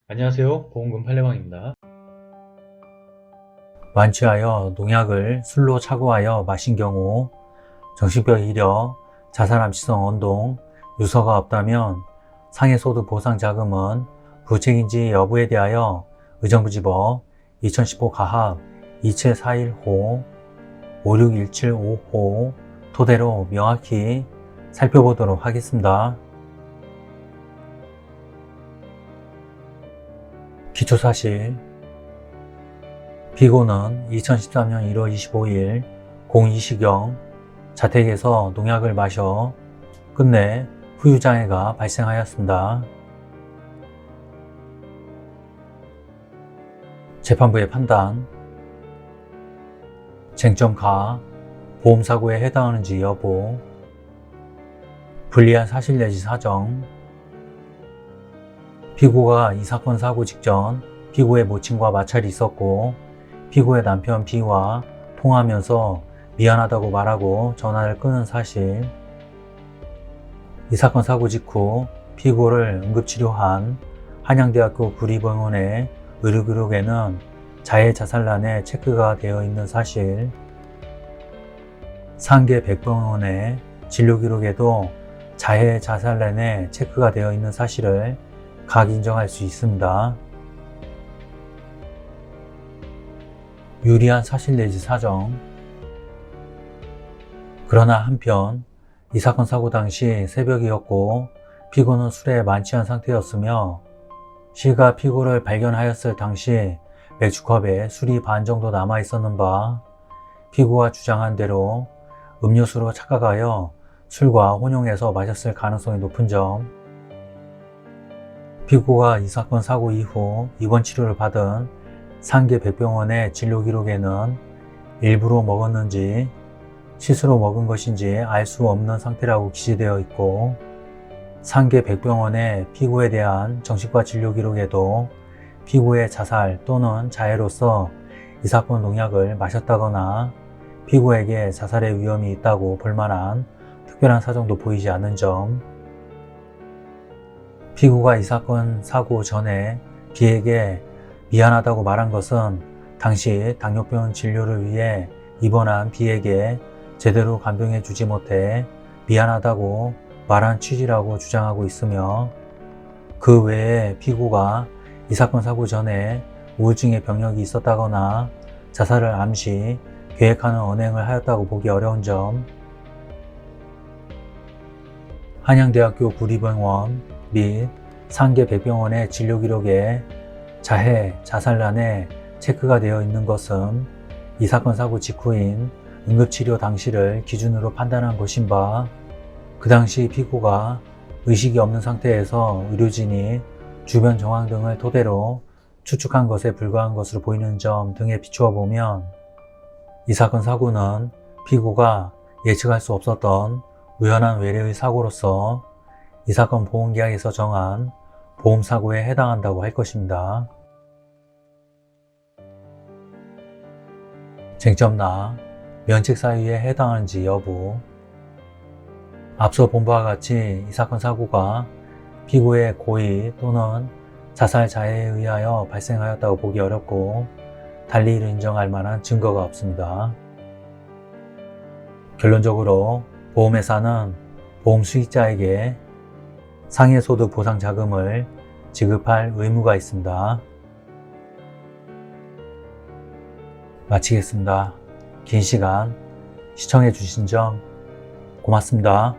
안녕하세요. 보험금 팔례방입니다. 만취하여 농약을 술로 착오하여 마신 경우 정신병 이력, 자살암시성 언동, 유서가 없다면 상해소득 보상자금은 부책인지 여부에 대하여 의정부지법 2015 가합 2741호 56175호 토대로 명확히 살펴보도록 하겠습니다. 기초사실: 피고는 2013년 1월 25일 02시경 자택에서 농약을 마셔 끝내 후유장애가 발생하였습니다. 재판부의 판단: 쟁점 가, 보험사고에 해당하는지 여부, 불리한 사실 내지 사정. 피고가 이 사건 사고 직전 피고의 모친과 마찰이 있었고 피고의 남편 B와 통화하면서 미안하다고 말하고 전화를 끊은 사실, 이 사건 사고 직후 피고를 응급치료한 한양대학교 구리병원의 의료기록에는 자해자살란에 체크가 되어 있는 사실, 상계 백병원의 진료기록에도 자해자살란에 체크가 되어 있는 사실을 각 인정할 수 있습니다. 유리한 사실 내지 사정: 그러나 한편 이 사건 사고 당시 새벽이었고 피고는 술에 만취한 상태였으며 시가 피고를 발견하였을 당시 맥주컵에 술이 반 정도 남아 있었는 바 피고가 주장한 대로 음료수로 착각하여 술과 혼용해서 마셨을 가능성이 높은 점, 피고가 이 사건 사고 이후 입원 치료를 받은 상계 백병원의 진료 기록에는 일부러 먹었는지 실수로 먹은 것인지 알 수 없는 상태라고 기재되어 있고, 상계 백병원의 피고에 대한 정신과 진료 기록에도 피고의 자살 또는 자해로서 이 사건 농약을 마셨다거나 피고에게 자살의 위험이 있다고 볼 만한 특별한 사정도 보이지 않는 점, 피고가 이 사건 사고 전에 B에게 미안하다고 말한 것은 당시 당뇨병 진료를 위해 입원한 B에게 제대로 간병해 주지 못해 미안하다고 말한 취지라고 주장하고 있으며, 그 외에 피고가 이 사건 사고 전에 우울증의 병력이 있었다거나 자살을 암시 계획하는 언행을 하였다고 보기 어려운 점, 한양대학교 구리병원 및 상계 백병원의 진료 기록에 자해, 자살란에 체크가 되어 있는 것은 이 사건 사고 직후인 응급치료 당시를 기준으로 판단한 것인 바, 그 당시 피고가 의식이 없는 상태에서 의료진이 주변 정황 등을 토대로 추측한 것에 불과한 것으로 보이는 점 등에 비추어 보면 이 사건 사고는 피고가 예측할 수 없었던 우연한 외래의 사고로서 이 사건 보험계약에서 정한 보험사고에 해당한다고 할 것입니다. 쟁점 나, 면책사유에 해당하는지 여부. 앞서 본 바와 같이 이 사건 사고가 피고의 고의 또는 자살 자해에 의하여 발생하였다고 보기 어렵고 달리 이를 인정할 만한 증거가 없습니다. 결론적으로 보험회사는 보험 수익자에게 상해소득 보상 자금을 지급할 의무가 있습니다. 마치겠습니다. 긴 시간 시청해 주신 점 고맙습니다.